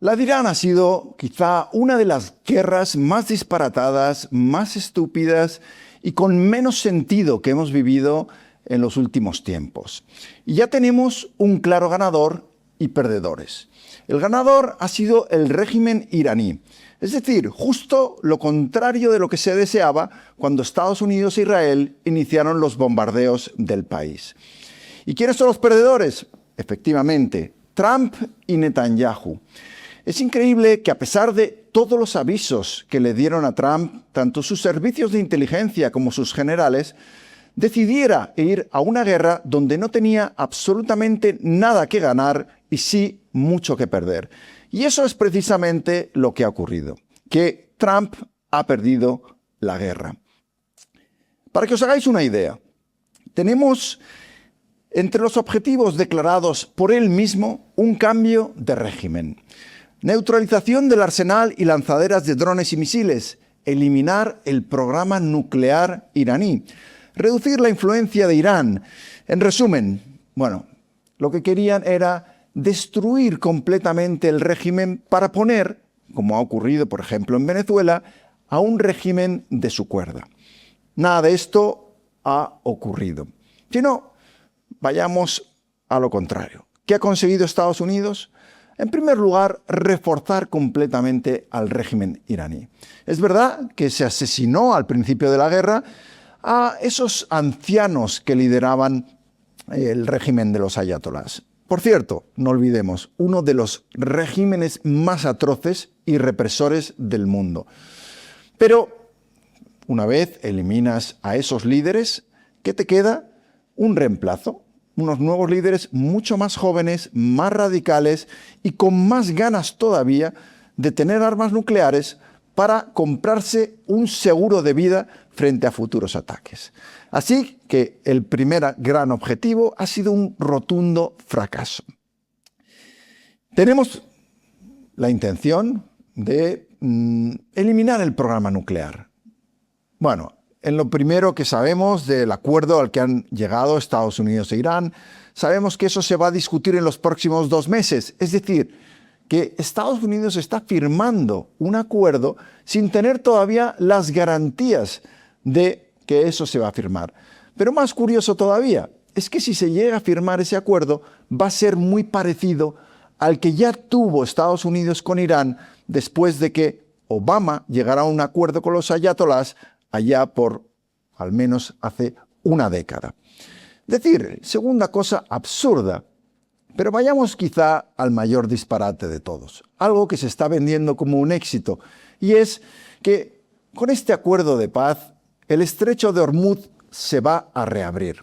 La de Irán ha sido quizá una de las guerras más disparatadas, más estúpidas y con menos sentido que hemos vivido en los últimos tiempos. Y ya tenemos un claro ganador y perdedores. El ganador ha sido el régimen iraní, es decir, justo lo contrario de lo que se deseaba cuando Estados Unidos e Israel iniciaron los bombardeos del país. ¿Y quiénes son los perdedores? Efectivamente, Trump y Netanyahu. Es increíble que a pesar de todos los avisos que le dieron a Trump, tanto sus servicios de inteligencia como sus generales, decidiera ir a una guerra donde no tenía absolutamente nada que ganar y sí mucho que perder. Y eso es precisamente lo que ha ocurrido, que Trump ha perdido la guerra. Para que os hagáis una idea, tenemos entre los objetivos declarados por él mismo un cambio de régimen. Neutralización del arsenal y lanzaderas de drones y misiles, eliminar el programa nuclear iraní, reducir la influencia de Irán. En resumen, lo que querían era destruir completamente el régimen para poner, como ha ocurrido por ejemplo en Venezuela, a un régimen de su cuerda. Nada de esto ha ocurrido. Si no, vayamos a lo contrario. ¿Qué ha conseguido Estados Unidos? En primer lugar, reforzar completamente al régimen iraní. Es verdad que se asesinó al principio de la guerra a esos ancianos que lideraban el régimen de los ayatolás. Por cierto, no olvidemos, uno de los regímenes más atroces y represores del mundo. Pero una vez eliminas a esos líderes, ¿qué te queda? Un reemplazo. Unos nuevos líderes mucho más jóvenes, más radicales y con más ganas todavía de tener armas nucleares para comprarse un seguro de vida frente a futuros ataques. Así que el primer gran objetivo ha sido un rotundo fracaso. Tenemos la intención de eliminar el programa nuclear. En lo primero que sabemos del acuerdo al que han llegado Estados Unidos e Irán, sabemos que eso se va a discutir en los próximos 2 meses. Es decir, que Estados Unidos está firmando un acuerdo sin tener todavía las garantías de que eso se va a firmar. Pero más curioso todavía es que si se llega a firmar ese acuerdo, va a ser muy parecido al que ya tuvo Estados Unidos con Irán después de que Obama llegara a un acuerdo con los ayatolás allá por al menos hace una década. Es decir, segunda cosa absurda, pero vayamos quizá al mayor disparate de todos, algo que se está vendiendo como un éxito, y es que con este acuerdo de paz, el estrecho de Hormuz se va a reabrir.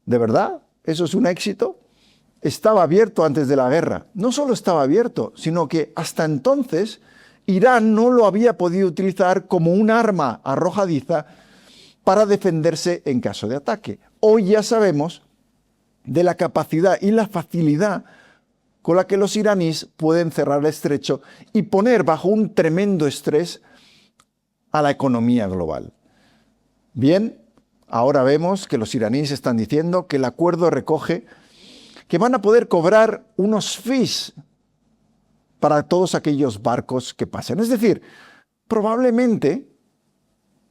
¿De verdad? ¿Eso es un éxito? Estaba abierto antes de la guerra. No solo estaba abierto, sino que hasta entonces Irán no lo había podido utilizar como un arma arrojadiza para defenderse en caso de ataque. Hoy ya sabemos de la capacidad y la facilidad con la que los iraníes pueden cerrar el estrecho y poner bajo un tremendo estrés a la economía global. Bien, ahora vemos que los iraníes están diciendo que el acuerdo recoge que van a poder cobrar unos fees para todos aquellos barcos que pasen. Es decir, probablemente,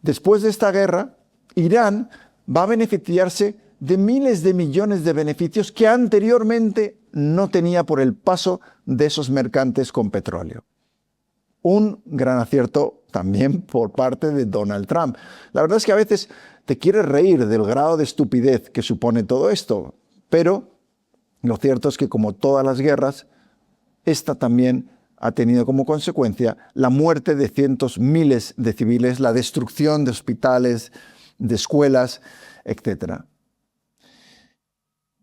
después de esta guerra, Irán va a beneficiarse de miles de millones de beneficios que anteriormente no tenía por el paso de esos mercantes con petróleo. Un gran acierto también por parte de Donald Trump. La verdad es que a veces te quieres reír del grado de estupidez que supone todo esto, pero lo cierto es que como todas las guerras, esta también ha tenido como consecuencia la muerte de cientos, miles de civiles, la destrucción de hospitales, de escuelas, etc.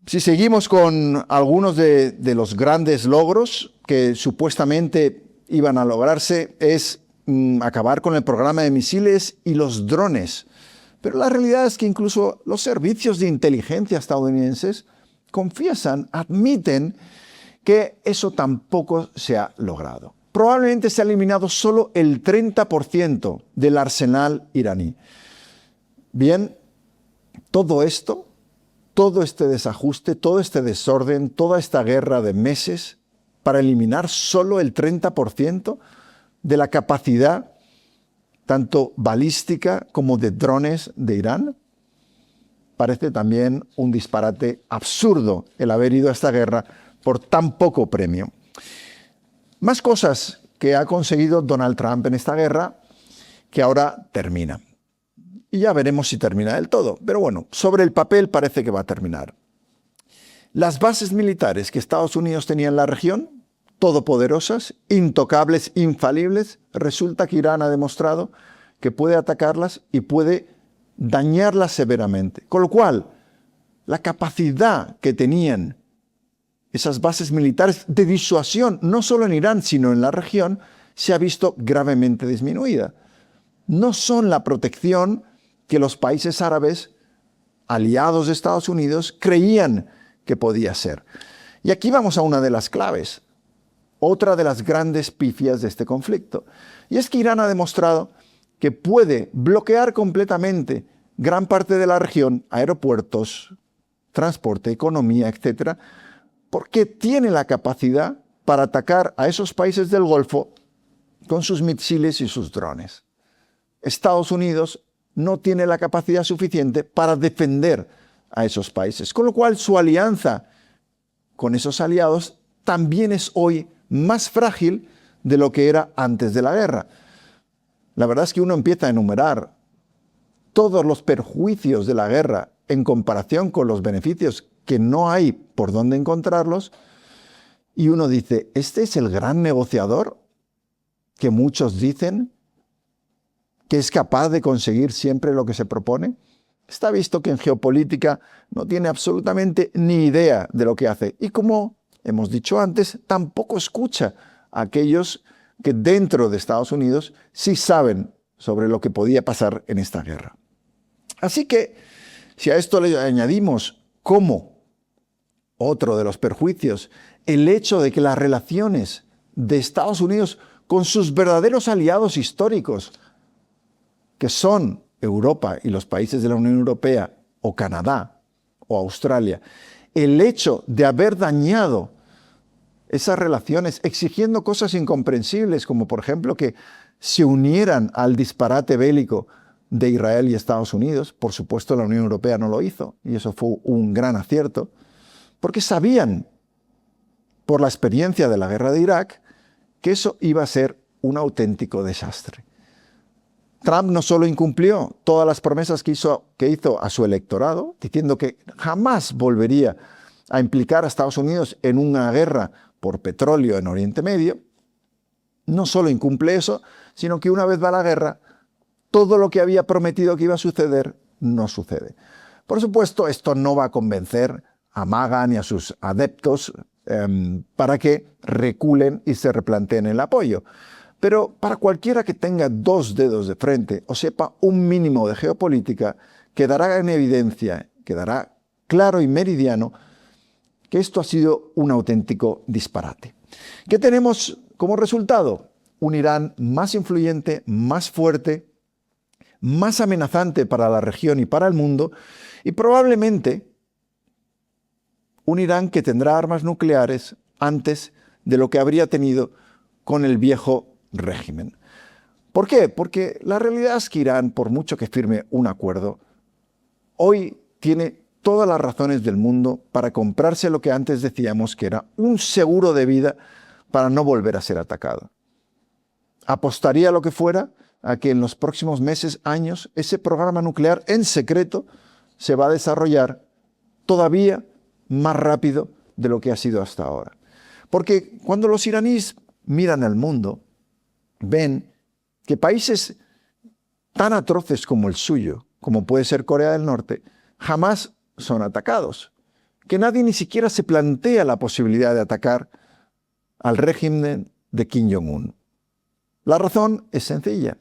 Si seguimos con algunos de los grandes logros que supuestamente iban a lograrse, es acabar con el programa de misiles y los drones. Pero la realidad es que incluso los servicios de inteligencia estadounidenses confiesan, admiten que eso tampoco se ha logrado. Probablemente se ha eliminado solo el 30% del arsenal iraní. Bien, todo esto, todo este desajuste, todo este desorden, toda esta guerra de meses, para eliminar solo el 30% de la capacidad tanto balística como de drones de Irán. Parece también un disparate absurdo el haber ido a esta guerra por tan poco premio. Más cosas que ha conseguido Donald Trump en esta guerra que ahora termina. Y ya veremos si termina del todo. Pero bueno, sobre el papel parece que va a terminar. Las bases militares que Estados Unidos tenía en la región, todopoderosas, intocables, infalibles, resulta que Irán ha demostrado que puede atacarlas y puede dañarlas severamente. Con lo cual, la capacidad que tenían esas bases militares de disuasión, no solo en Irán, sino en la región, se ha visto gravemente disminuida. No son la protección que los países árabes, aliados de Estados Unidos, creían que podía ser. Y aquí vamos a una de las claves, otra de las grandes pifias de este conflicto. Y es que Irán ha demostrado que puede bloquear completamente gran parte de la región, aeropuertos, transporte, economía, etcétera, porque tiene la capacidad para atacar a esos países del Golfo con sus misiles y sus drones. Estados Unidos no tiene la capacidad suficiente para defender a esos países, con lo cual su alianza con esos aliados también es hoy más frágil de lo que era antes de la guerra. La verdad es que uno empieza a enumerar todos los perjuicios de la guerra en comparación con los beneficios que no hay por dónde encontrarlos, y uno dice, ¿este es el gran negociador que muchos dicen que es capaz de conseguir siempre lo que se propone? Está visto que en geopolítica no tiene absolutamente ni idea de lo que hace. Y como hemos dicho antes, tampoco escucha a aquellos que dentro de Estados Unidos sí saben sobre lo que podía pasar en esta guerra. Así que, si a esto le añadimos como otro de los perjuicios el hecho de que las relaciones de Estados Unidos con sus verdaderos aliados históricos, que son Europa y los países de la Unión Europea, o Canadá, o Australia, el hecho de haber dañado esas relaciones exigiendo cosas incomprensibles, como por ejemplo que se unieran al disparate bélico de Israel y Estados Unidos. Por supuesto, la Unión Europea no lo hizo, y eso fue un gran acierto, porque sabían, por la experiencia de la guerra de Irak, que eso iba a ser un auténtico desastre. Trump no solo incumplió todas las promesas que hizo a su electorado, diciendo que jamás volvería a implicar a Estados Unidos en una guerra por petróleo en Oriente Medio, no solo incumple eso, sino que una vez va la guerra, todo lo que había prometido que iba a suceder, no sucede. Por supuesto, esto no va a convencer a MAGA ni a sus adeptos para que reculen y se replanteen el apoyo. Pero para cualquiera que tenga dos dedos de frente o sepa un mínimo de geopolítica, quedará en evidencia, quedará claro y meridiano que esto ha sido un auténtico disparate. ¿Qué tenemos como resultado? Un Irán más influyente, más fuerte, más amenazante para la región y para el mundo, y probablemente un Irán que tendrá armas nucleares antes de lo que habría tenido con el viejo régimen. ¿Por qué? Porque la realidad es que Irán, por mucho que firme un acuerdo, hoy tiene todas las razones del mundo para comprarse lo que antes decíamos que era un seguro de vida para no volver a ser atacado. Apostaría lo que fuera a que en los próximos meses, años, ese programa nuclear en secreto se va a desarrollar todavía más rápido de lo que ha sido hasta ahora. Porque cuando los iraníes miran al mundo, ven que países tan atroces como el suyo, como puede ser Corea del Norte, jamás son atacados. Que nadie ni siquiera se plantea la posibilidad de atacar al régimen de Kim Jong-un. La razón es sencilla.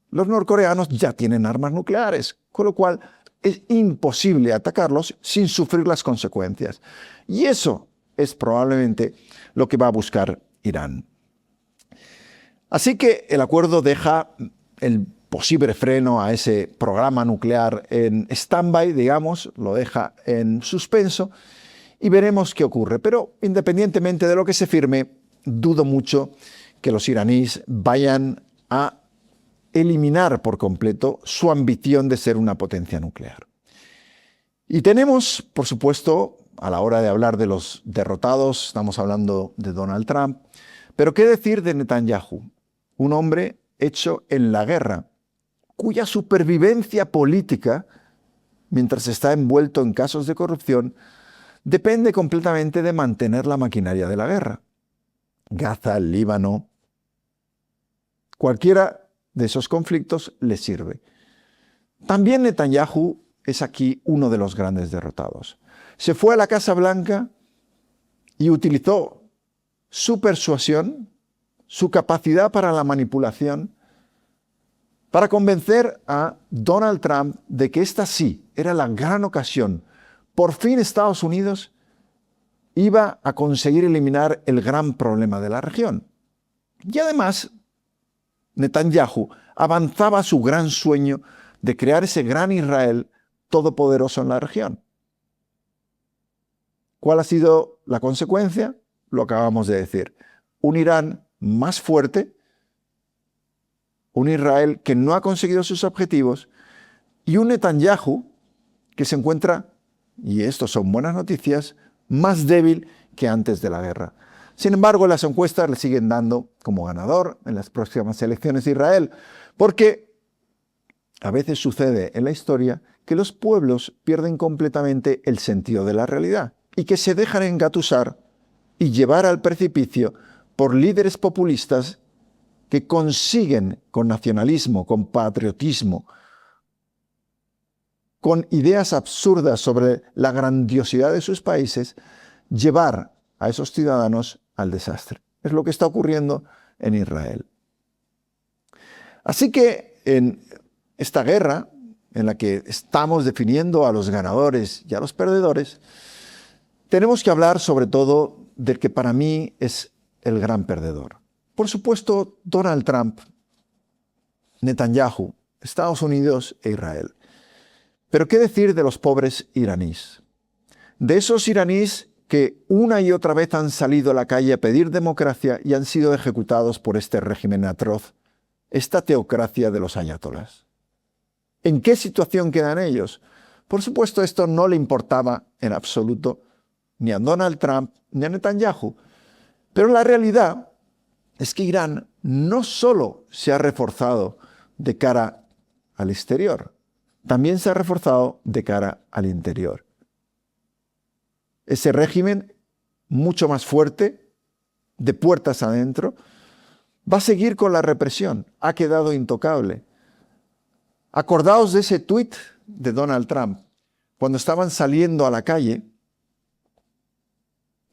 Los norcoreanos ya tienen armas nucleares, con lo cual es imposible atacarlos sin sufrir las consecuencias. Y eso es probablemente lo que va a buscar Irán. Así que el acuerdo deja el posible freno a ese programa nuclear en stand-by, digamos, lo deja en suspenso, y veremos qué ocurre. Pero independientemente de lo que se firme, dudo mucho que los iraníes vayan a eliminar por completo su ambición de ser una potencia nuclear. Y tenemos, por supuesto, a la hora de hablar de los derrotados, estamos hablando de Donald Trump, pero ¿qué decir de Netanyahu? Un hombre hecho en la guerra, cuya supervivencia política, mientras está envuelto en casos de corrupción, depende completamente de mantener la maquinaria de la guerra. Gaza, el Líbano, cualquiera de esos conflictos le sirve. También Netanyahu es aquí uno de los grandes derrotados. Se fue a la Casa Blanca y utilizó su persuasión, su capacidad para la manipulación, para convencer a Donald Trump de que esta sí era la gran ocasión. Por fin Estados Unidos iba a conseguir eliminar el gran problema de la región. Y además, Netanyahu avanzaba su gran sueño de crear ese gran Israel todopoderoso en la región. ¿Cuál ha sido la consecuencia? Lo acabamos de decir. Un Irán más fuerte, un Israel que no ha conseguido sus objetivos y un Netanyahu que se encuentra, y esto son buenas noticias, más débil que antes de la guerra. Sin embargo, las encuestas le siguen dando como ganador en las próximas elecciones de Israel, porque a veces sucede en la historia que los pueblos pierden completamente el sentido de la realidad y que se dejan engatusar y llevar al precipicio por líderes populistas que consiguen con nacionalismo, con patriotismo, con ideas absurdas sobre la grandiosidad de sus países, llevar a esos ciudadanos al desastre. Es lo que está ocurriendo en Israel. Así que en esta guerra, en la que estamos definiendo a los ganadores y a los perdedores, tenemos que hablar sobre todo del que para mí es el gran perdedor. Por supuesto, Donald Trump, Netanyahu, Estados Unidos e Israel. Pero ¿qué decir de los pobres iraníes? De esos iraníes que una y otra vez han salido a la calle a pedir democracia y han sido ejecutados por este régimen atroz, esta teocracia de los ayatolás. ¿En qué situación quedan ellos? Por supuesto, esto no le importaba en absoluto ni a Donald Trump ni a Netanyahu. Pero la realidad es que Irán no solo se ha reforzado de cara al exterior, también se ha reforzado de cara al interior. Ese régimen, mucho más fuerte, de puertas adentro, va a seguir con la represión. Ha quedado intocable. Acordaos de ese tuit de Donald Trump, cuando estaban saliendo a la calle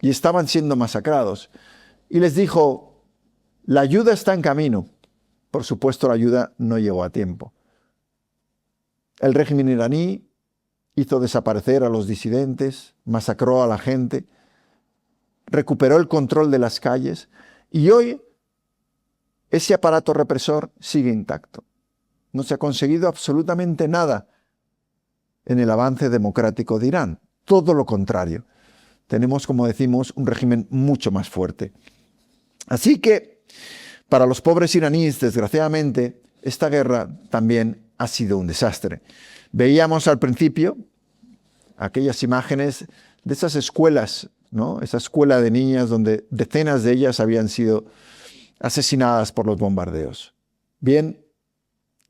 y estaban siendo masacrados. Y les dijo, la ayuda está en camino. Por supuesto, la ayuda no llegó a tiempo. El régimen iraní hizo desaparecer a los disidentes, masacró a la gente, recuperó el control de las calles y hoy ese aparato represor sigue intacto. No se ha conseguido absolutamente nada en el avance democrático de Irán. Todo lo contrario. Tenemos, como decimos, un régimen mucho más fuerte. Así que, para los pobres iraníes, desgraciadamente, esta guerra también ha sido un desastre. Veíamos al principio aquellas imágenes de esas escuelas, ¿no? Esa escuela de niñas donde decenas de ellas habían sido asesinadas por los bombardeos. Bien,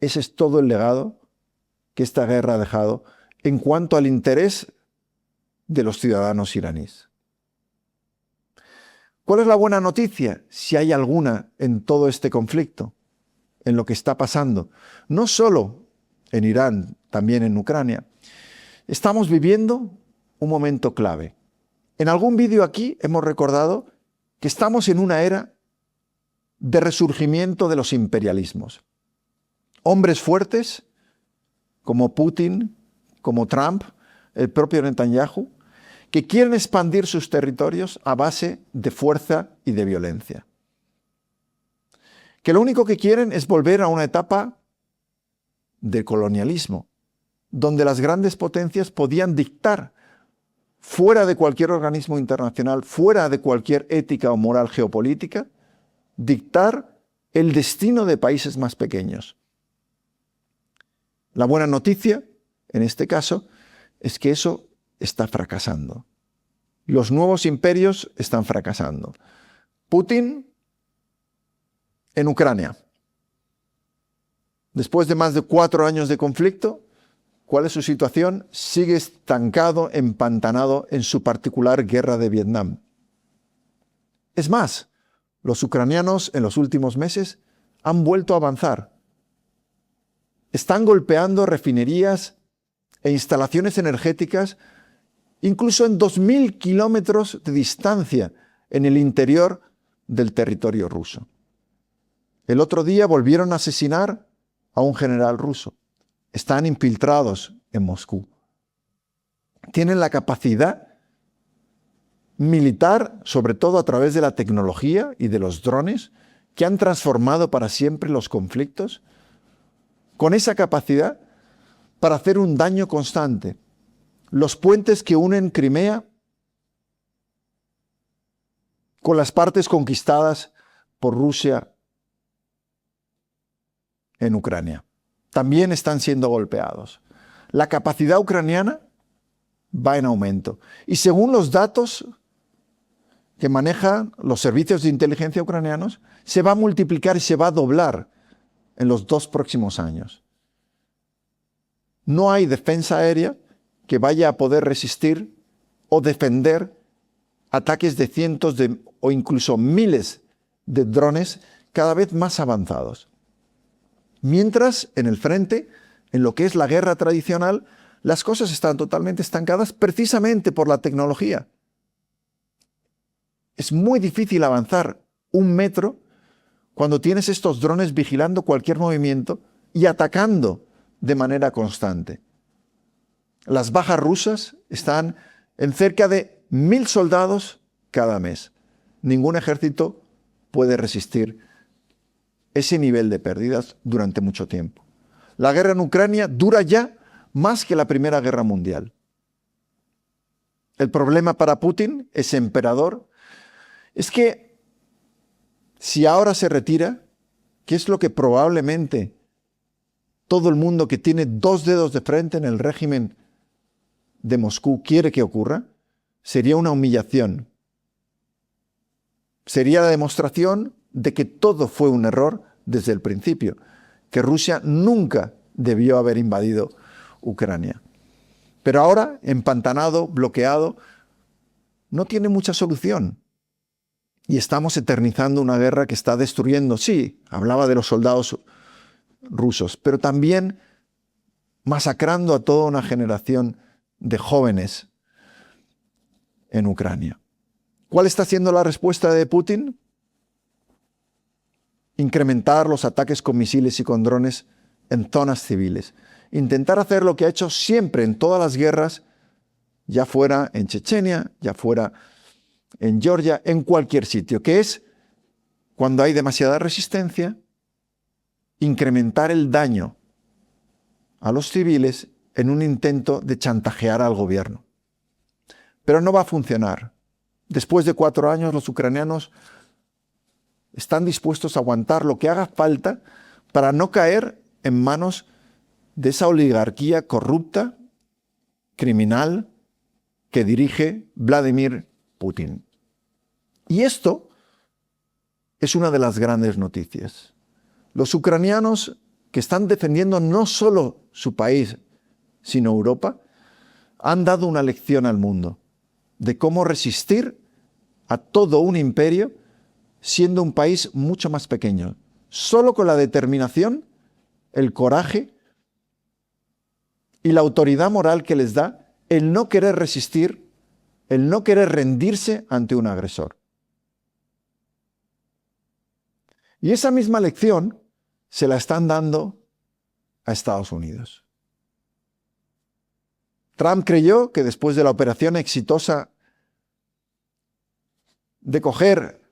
ese es todo el legado que esta guerra ha dejado en cuanto al interés de los ciudadanos iraníes. ¿Cuál es la buena noticia, si hay alguna, en todo este conflicto, en lo que está pasando? No solo en Irán, también en Ucrania. Estamos viviendo un momento clave. En algún vídeo aquí hemos recordado que estamos en una era de resurgimiento de los imperialismos. Hombres fuertes, como Putin, como Trump, el propio Netanyahu, que quieren expandir sus territorios a base de fuerza y de violencia. Que lo único que quieren es volver a una etapa de colonialismo, donde las grandes potencias podían dictar fuera de cualquier organismo internacional, fuera de cualquier ética o moral geopolítica, dictar el destino de países más pequeños. La buena noticia, en este caso, es que eso está fracasando. Los nuevos imperios están fracasando. Putin en Ucrania. Después de más de 4 años de conflicto, ¿cuál es su situación? Sigue estancado, empantanado en su particular guerra de Vietnam. Es más, los ucranianos en los últimos meses han vuelto a avanzar. Están golpeando refinerías e instalaciones energéticas incluso en 2.000 kilómetros de distancia en el interior del territorio ruso. El otro día volvieron a asesinar a un general ruso. Están infiltrados en Moscú. Tienen la capacidad militar, sobre todo a través de la tecnología y de los drones, que han transformado para siempre los conflictos, con esa capacidad para hacer un daño constante. Los puentes que unen Crimea con las partes conquistadas por Rusia en Ucrania también están siendo golpeados. La capacidad ucraniana va en aumento. Y según los datos que manejan los servicios de inteligencia ucranianos, se va a multiplicar y se va a doblar en los 2 próximos años. No hay defensa aérea que vaya a poder resistir o defender ataques de cientos o incluso miles de drones cada vez más avanzados. Mientras, en el frente, en lo que es la guerra tradicional, las cosas están totalmente estancadas precisamente por la tecnología. Es muy difícil avanzar 1 metro cuando tienes estos drones vigilando cualquier movimiento y atacando de manera constante. Las bajas rusas están en cerca de 1.000 soldados cada mes. Ningún ejército puede resistir ese nivel de pérdidas durante mucho tiempo. La guerra en Ucrania dura ya más que la Primera Guerra Mundial. El problema para Putin, ese emperador, es que si ahora se retira, que es lo que probablemente todo el mundo que tiene 2 dedos de frente en el régimen de Moscú quiere que ocurra, sería una humillación. Sería la demostración de que todo fue un error desde el principio, que Rusia nunca debió haber invadido Ucrania. Pero ahora, empantanado, bloqueado, no tiene mucha solución. Y estamos eternizando una guerra que está destruyendo, sí, hablaba de los soldados rusos, pero también masacrando a toda una generación de jóvenes en Ucrania. ¿Cuál está siendo la respuesta de Putin? Incrementar los ataques con misiles y con drones en zonas civiles. Intentar hacer lo que ha hecho siempre en todas las guerras, ya fuera en Chechenia, ya fuera en Georgia, en cualquier sitio, que es, cuando hay demasiada resistencia, incrementar el daño a los civiles en un intento de chantajear al gobierno. Pero no va a funcionar. Después de 4 años, los ucranianos están dispuestos a aguantar lo que haga falta para no caer en manos de esa oligarquía corrupta, criminal, que dirige Vladimir Putin. Y esto es una de las grandes noticias. Los ucranianos que están defendiendo no solo su país, sino Europa, han dado una lección al mundo de cómo resistir a todo un imperio siendo un país mucho más pequeño. Solo con la determinación, el coraje y la autoridad moral que les da el no querer resistir, el no querer rendirse ante un agresor. Y esa misma lección se la están dando a Estados Unidos. Trump creyó que después de la operación exitosa de coger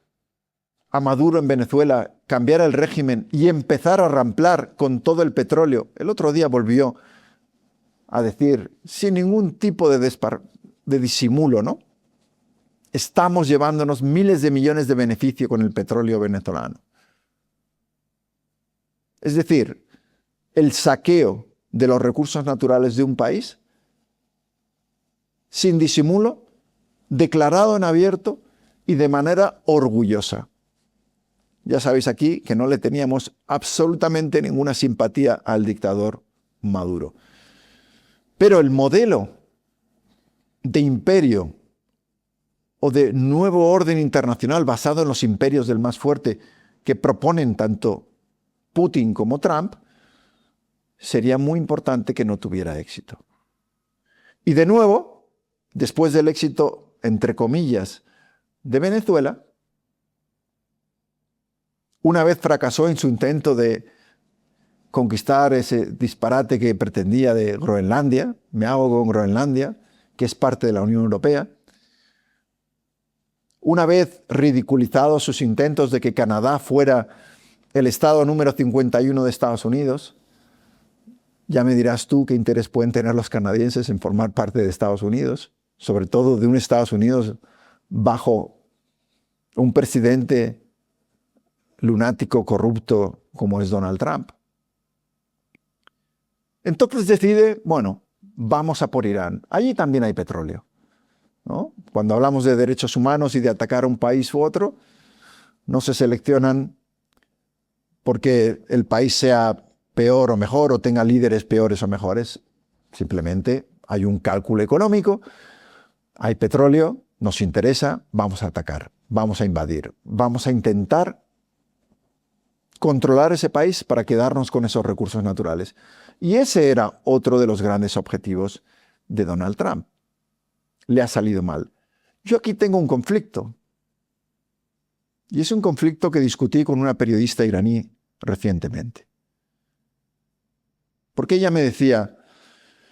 a Maduro en Venezuela, cambiar el régimen y empezar a ramplar con todo el petróleo, el otro día volvió a decir, sin ningún tipo de de disimulo, ¿no? Estamos llevándonos miles de millones de beneficio con el petróleo venezolano. Es decir, el saqueo de los recursos naturales de un país, sin disimulo, declarado en abierto y de manera orgullosa. Ya sabéis aquí que no le teníamos absolutamente ninguna simpatía al dictador Maduro. Pero el modelo de imperio o de nuevo orden internacional basado en los imperios del más fuerte que proponen tanto Putin como Trump, sería muy importante que no tuviera éxito. Y de nuevo, después del éxito, entre comillas, de Venezuela, una vez fracasó en su intento de conquistar ese disparate que pretendía de Groenlandia, me hago con Groenlandia, que es parte de la Unión Europea, una vez ridiculizados sus intentos de que Canadá fuera el estado número 51 de Estados Unidos, ya me dirás tú qué interés pueden tener los canadienses en formar parte de Estados Unidos, sobre todo de un Estados Unidos bajo un presidente lunático, corrupto como es Donald Trump. Entonces decide, bueno, vamos a por Irán. Allí también hay petróleo, ¿no? Cuando hablamos de derechos humanos y de atacar a un país u otro, no se seleccionan porque el país sea peor o mejor o tenga líderes peores o mejores. Simplemente hay un cálculo económico, hay petróleo, nos interesa, vamos a atacar, vamos a invadir, vamos a intentar controlar ese país para quedarnos con esos recursos naturales. Y ese era otro de los grandes objetivos de Donald Trump. Le ha salido mal. Yo aquí tengo un conflicto. Y es un conflicto que discutí con una periodista iraní recientemente. Porque ella me decía,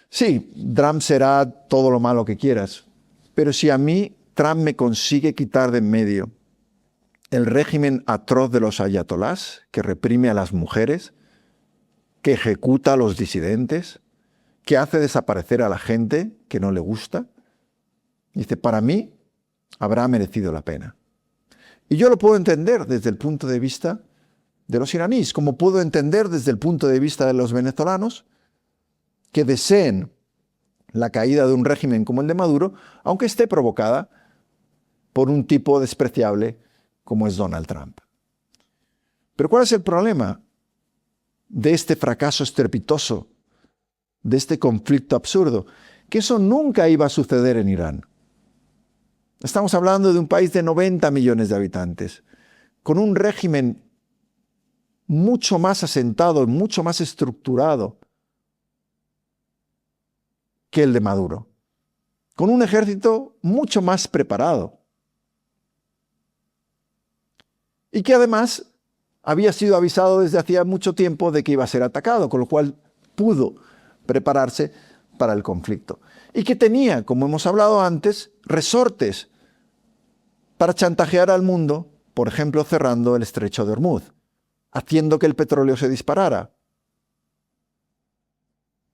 sí, Trump será todo lo malo que quieras, pero si a mí Trump me consigue quitar de en medio el régimen atroz de los ayatolás, que reprime a las mujeres, que ejecuta a los disidentes, que hace desaparecer a la gente que no le gusta, dice, para mí habrá merecido la pena. Y yo lo puedo entender desde el punto de vista de los iraníes, como puedo entender desde el punto de vista de los venezolanos, que deseen la caída de un régimen como el de Maduro, aunque esté provocada por un tipo despreciable como es Donald Trump. Pero ¿cuál es el problema de este fracaso estrepitoso, de este conflicto absurdo? Que eso nunca iba a suceder en Irán. Estamos hablando de un país de 90 millones de habitantes, con un régimen mucho más asentado, mucho más estructurado que el de Maduro, con un ejército mucho más preparado y que además había sido avisado desde hacía mucho tiempo de que iba a ser atacado, con lo cual pudo prepararse para el conflicto. Y que tenía, como hemos hablado antes, resortes para chantajear al mundo, por ejemplo, cerrando el estrecho de Hormuz, haciendo que el petróleo se disparara,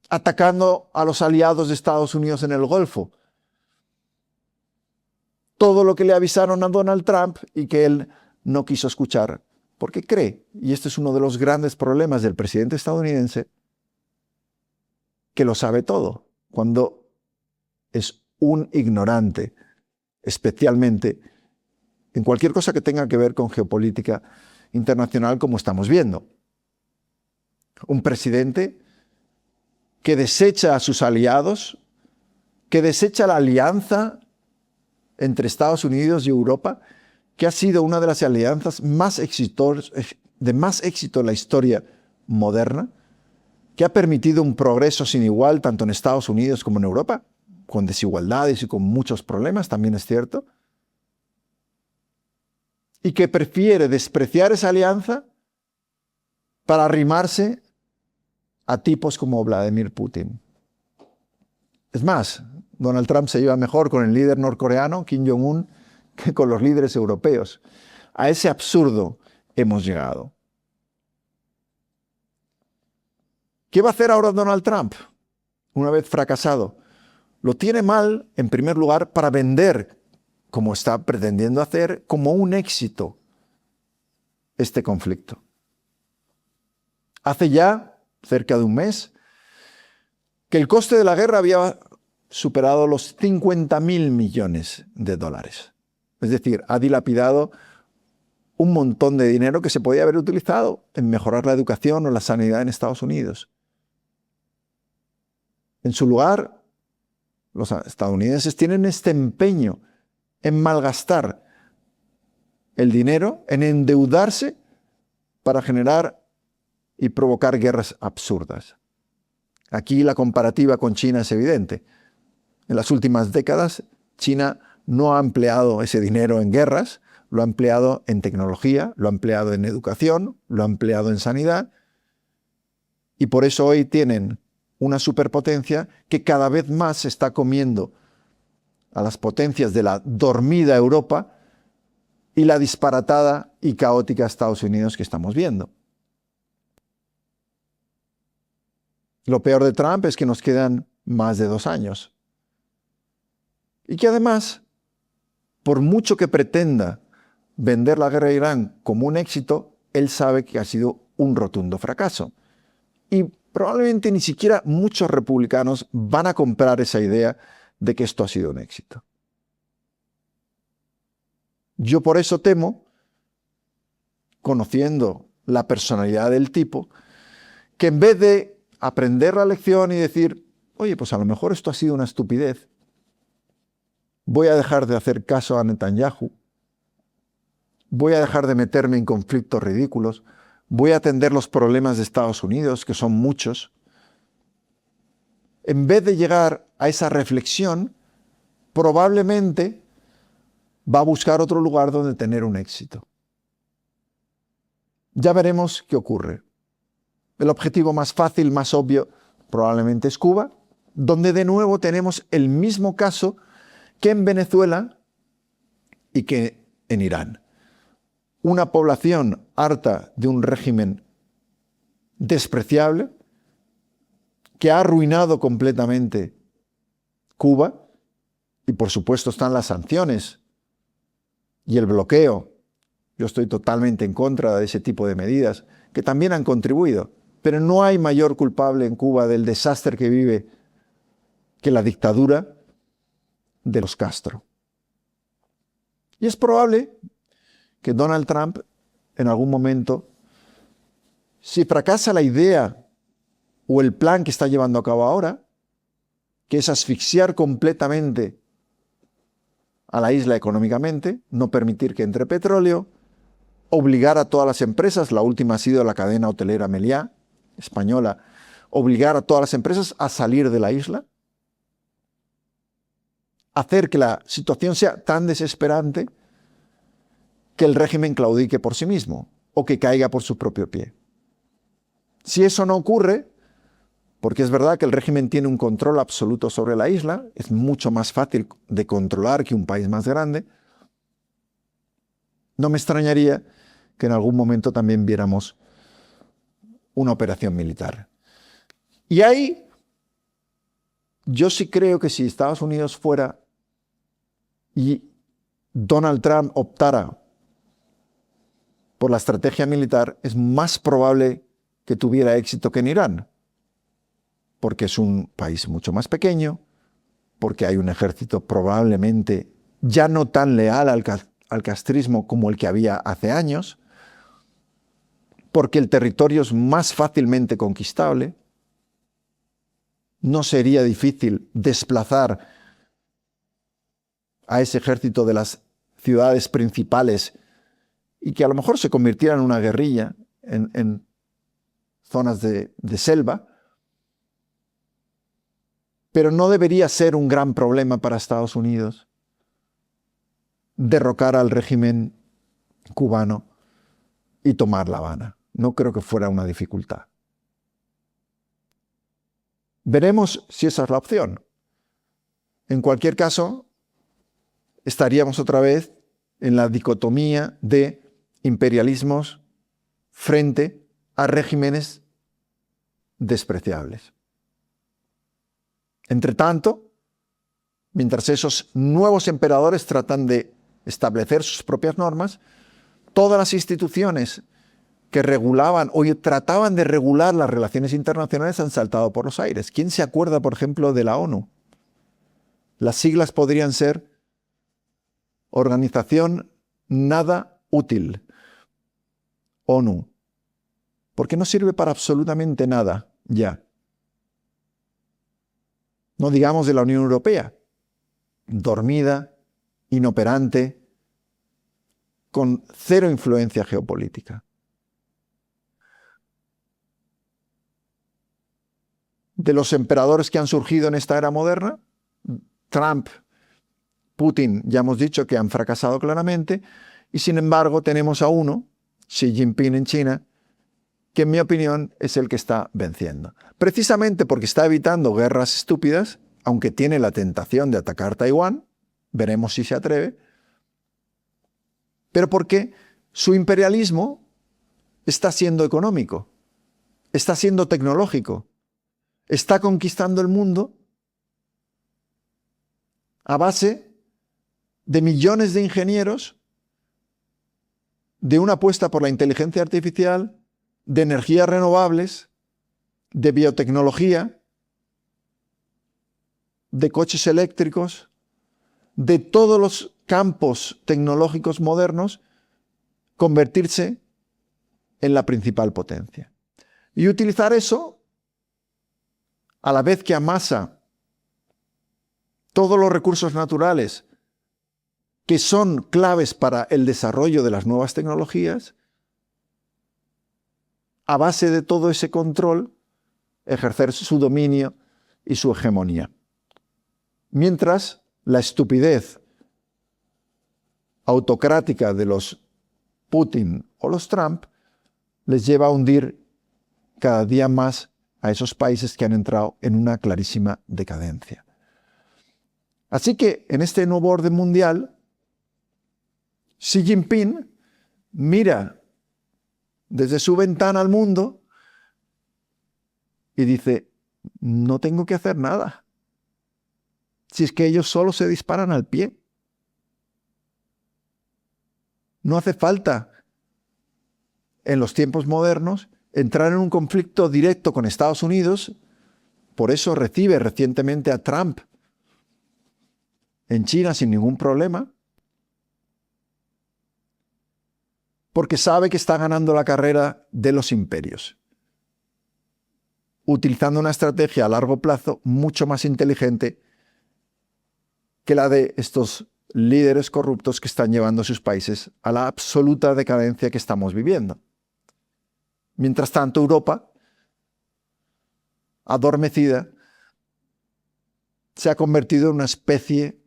atacando a los aliados de Estados Unidos en el Golfo. Todo lo que le avisaron a Donald Trump y que él no quiso escuchar, porque cree, y este es uno de los grandes problemas del presidente estadounidense, que lo sabe todo, cuando es un ignorante, especialmente en cualquier cosa que tenga que ver con geopolítica internacional, como estamos viendo. Un presidente que desecha a sus aliados, que desecha la alianza entre Estados Unidos y Europa, que ha sido una de las alianzas de más éxito en la historia moderna, que ha permitido un progreso sin igual tanto en Estados Unidos como en Europa, con desigualdades y con muchos problemas, también es cierto, y que prefiere despreciar esa alianza para arrimarse a tipos como Vladimir Putin. Es más, Donald Trump se lleva mejor con el líder norcoreano, Kim Jong-un, que con los líderes europeos. A ese absurdo hemos llegado. ¿Qué va a hacer ahora Donald Trump, una vez fracasado? Lo tiene mal, en primer lugar, para vender, como está pretendiendo hacer, como un éxito este conflicto. Hace ya cerca de un mes que el coste de la guerra había superado los 50.000 millones de dólares. Es decir, ha dilapidado un montón de dinero que se podía haber utilizado en mejorar la educación o la sanidad en Estados Unidos. En su lugar, los estadounidenses tienen este empeño en malgastar el dinero, en endeudarse para generar y provocar guerras absurdas. Aquí la comparativa con China es evidente. En las últimas décadas, China no ha empleado ese dinero en guerras, lo ha empleado en tecnología, lo ha empleado en educación, lo ha empleado en sanidad, y por eso hoy tienen una superpotencia que cada vez más se está comiendo a las potencias de la dormida Europa y la disparatada y caótica Estados Unidos que estamos viendo. Lo peor de Trump es que nos quedan más de 2 años. Y que además, por mucho que pretenda vender la guerra a Irán como un éxito, él sabe que ha sido un rotundo fracaso. Y probablemente ni siquiera muchos republicanos van a comprar esa idea de que esto ha sido un éxito. Yo por eso temo, conociendo la personalidad del tipo, que en vez de aprender la lección y decir, oye, pues a lo mejor esto ha sido una estupidez, voy a dejar de hacer caso a Netanyahu, voy a dejar de meterme en conflictos ridículos, voy a atender los problemas de Estados Unidos, que son muchos. En vez de llegar a esa reflexión, probablemente va a buscar otro lugar donde tener un éxito. Ya veremos qué ocurre. El objetivo más fácil, más obvio, probablemente es Cuba, donde de nuevo tenemos el mismo caso que en Venezuela y que en Irán. Una población harta de un régimen despreciable que ha arruinado completamente Cuba, y por supuesto están las sanciones y el bloqueo. Yo estoy totalmente en contra de ese tipo de medidas que también han contribuido, pero no hay mayor culpable en Cuba del desastre que vive que la dictadura de los Castro. Y es probable que Donald Trump, en algún momento, si fracasa la idea o el plan que está llevando a cabo ahora, que es asfixiar completamente a la isla económicamente, no permitir que entre petróleo, obligar a todas las empresas, la última ha sido la cadena hotelera Meliá, española, obligar a todas las empresas a salir de la isla, hacer que la situación sea tan desesperante que el régimen claudique por sí mismo o que caiga por su propio pie. Si eso no ocurre, porque es verdad que el régimen tiene un control absoluto sobre la isla, es mucho más fácil de controlar que un país más grande, no me extrañaría que en algún momento también viéramos una operación militar. Y ahí, yo sí creo que si Estados Unidos fuera y Donald Trump optara por la estrategia militar, es más probable que tuviera éxito que en Irán, porque es un país mucho más pequeño, porque hay un ejército probablemente ya no tan leal al castrismo como el que había hace años, porque el territorio es más fácilmente conquistable, no sería difícil desplazar a ese ejército de las ciudades principales y que a lo mejor se convirtiera en una guerrilla en zonas de selva, pero no debería ser un gran problema para Estados Unidos derrocar al régimen cubano y tomar La Habana. No creo que fuera una dificultad. Veremos si esa es la opción. En cualquier caso, estaríamos otra vez en la dicotomía de imperialismos frente a regímenes despreciables. Entre tanto, mientras esos nuevos emperadores tratan de establecer sus propias normas, todas las instituciones que regulaban o trataban de regular las relaciones internacionales han saltado por los aires. ¿Quién se acuerda, por ejemplo, de la ONU? Las siglas podrían ser Organización Nada Útil, ONU, porque no sirve para absolutamente nada ya. No digamos de la Unión Europea, dormida, inoperante, con cero influencia geopolítica. De los emperadores que han surgido en esta era moderna, Trump, Putin, ya hemos dicho que han fracasado claramente, y sin embargo tenemos a uno, Xi Jinping en China, que en mi opinión es el que está venciendo. Precisamente porque está evitando guerras estúpidas, aunque tiene la tentación de atacar Taiwán, veremos si se atreve, pero porque su imperialismo está siendo económico, está siendo tecnológico, está conquistando el mundo a base de millones de ingenieros, de una apuesta por la inteligencia artificial, de energías renovables, de biotecnología, de coches eléctricos, de todos los campos tecnológicos modernos, convertirse en la principal potencia. Y utilizar eso, a la vez que amasa todos los recursos naturales que son claves para el desarrollo de las nuevas tecnologías, a base de todo ese control, ejercer su dominio y su hegemonía. Mientras la estupidez autocrática de los Putin o los Trump les lleva a hundir cada día más a esos países que han entrado en una clarísima decadencia. Así que en este nuevo orden mundial, Xi Jinping mira desde su ventana al mundo y dice, no tengo que hacer nada. Si es que ellos solo se disparan al pie. No hace falta, en los tiempos modernos, entrar en un conflicto directo con Estados Unidos. Por eso recibe recientemente a Trump en China sin ningún problema, porque sabe que está ganando la carrera de los imperios, utilizando una estrategia a largo plazo mucho más inteligente que la de estos líderes corruptos que están llevando a sus países a la absoluta decadencia que estamos viviendo. Mientras tanto, Europa, adormecida, se ha convertido en una especie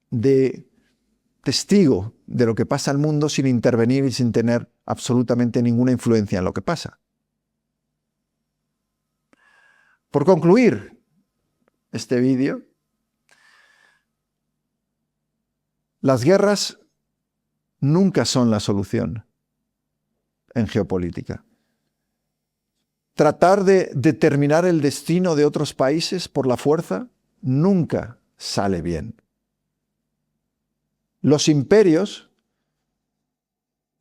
de testigo de lo que pasa al mundo sin intervenir y sin tener absolutamente ninguna influencia en lo que pasa. Por concluir este vídeo, las guerras nunca son la solución en geopolítica. Tratar de determinar el destino de otros países por la fuerza nunca sale bien. Los imperios,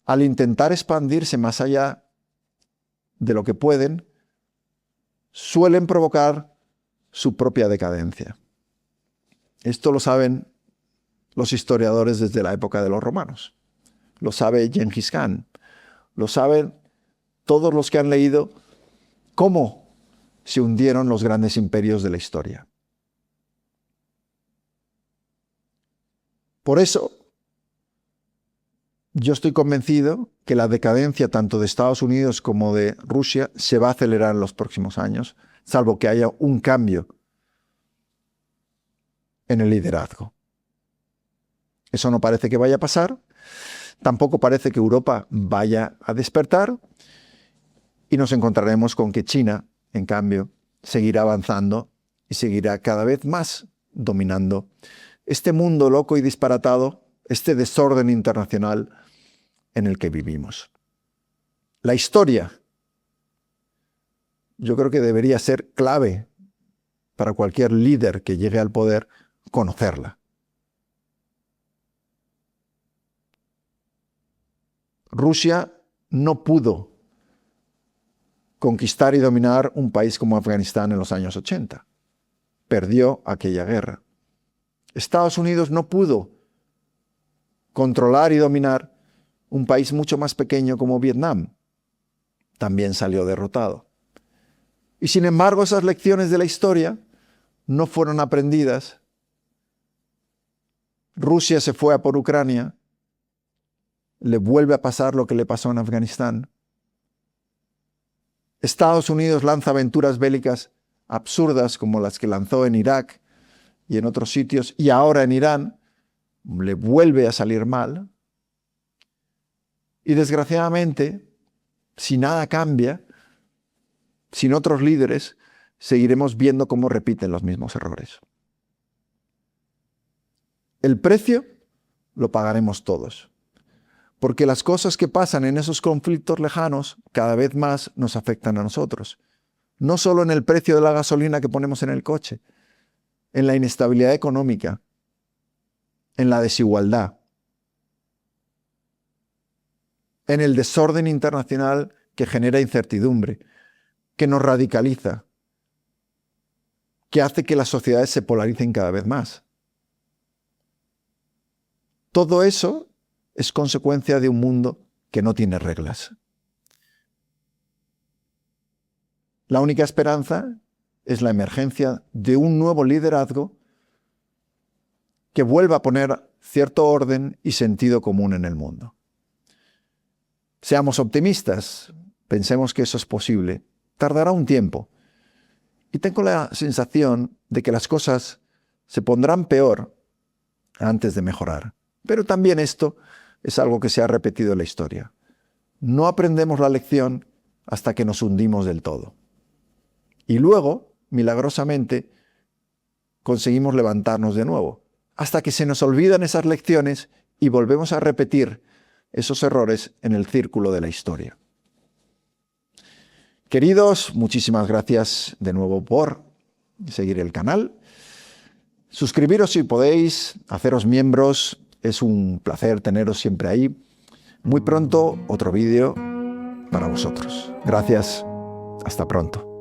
al intentar expandirse más allá de lo que pueden, suelen provocar su propia decadencia. Esto lo saben los historiadores desde la época de los romanos. Lo sabe Gengis Khan. Lo saben todos los que han leído cómo se hundieron los grandes imperios de la historia. Por eso, yo estoy convencido que la decadencia tanto de Estados Unidos como de Rusia se va a acelerar en los próximos años, salvo que haya un cambio en el liderazgo. Eso no parece que vaya a pasar, tampoco parece que Europa vaya a despertar, y nos encontraremos con que China, en cambio, seguirá avanzando y seguirá cada vez más dominando este mundo loco y disparatado, este desorden internacional en el que vivimos. La historia, yo creo que debería ser clave para cualquier líder que llegue al poder, conocerla. Rusia no pudo conquistar y dominar un país como Afganistán en los años 80. Perdió aquella guerra. Estados Unidos no pudo controlar y dominar un país mucho más pequeño como Vietnam. También salió derrotado. Y sin embargo, esas lecciones de la historia no fueron aprendidas. Rusia se fue a por Ucrania. Le vuelve a pasar lo que le pasó en Afganistán. Estados Unidos lanza aventuras bélicas absurdas como las que lanzó en Irak y en otros sitios, y ahora en Irán le vuelve a salir mal. Y desgraciadamente, si nada cambia, sin otros líderes, seguiremos viendo cómo repiten los mismos errores. El precio lo pagaremos todos, porque las cosas que pasan en esos conflictos lejanos cada vez más nos afectan a nosotros. No solo en el precio de la gasolina que ponemos en el coche, en la inestabilidad económica, en la desigualdad, en el desorden internacional que genera incertidumbre, que nos radicaliza, que hace que las sociedades se polaricen cada vez más. Todo eso es consecuencia de un mundo que no tiene reglas. La única esperanza es la emergencia de un nuevo liderazgo que vuelva a poner cierto orden y sentido común en el mundo. Seamos optimistas, pensemos que eso es posible. Tardará un tiempo. Y tengo la sensación de que las cosas se pondrán peor antes de mejorar. Pero también esto es algo que se ha repetido en la historia. No aprendemos la lección hasta que nos hundimos del todo. Y luego, milagrosamente, conseguimos levantarnos de nuevo, hasta que se nos olvidan esas lecciones y volvemos a repetir esos errores en el círculo de la historia. Queridos, muchísimas gracias de nuevo por seguir el canal. Suscribiros si podéis, haceros miembros, es un placer teneros siempre ahí. Muy pronto otro vídeo para vosotros. Gracias, hasta pronto.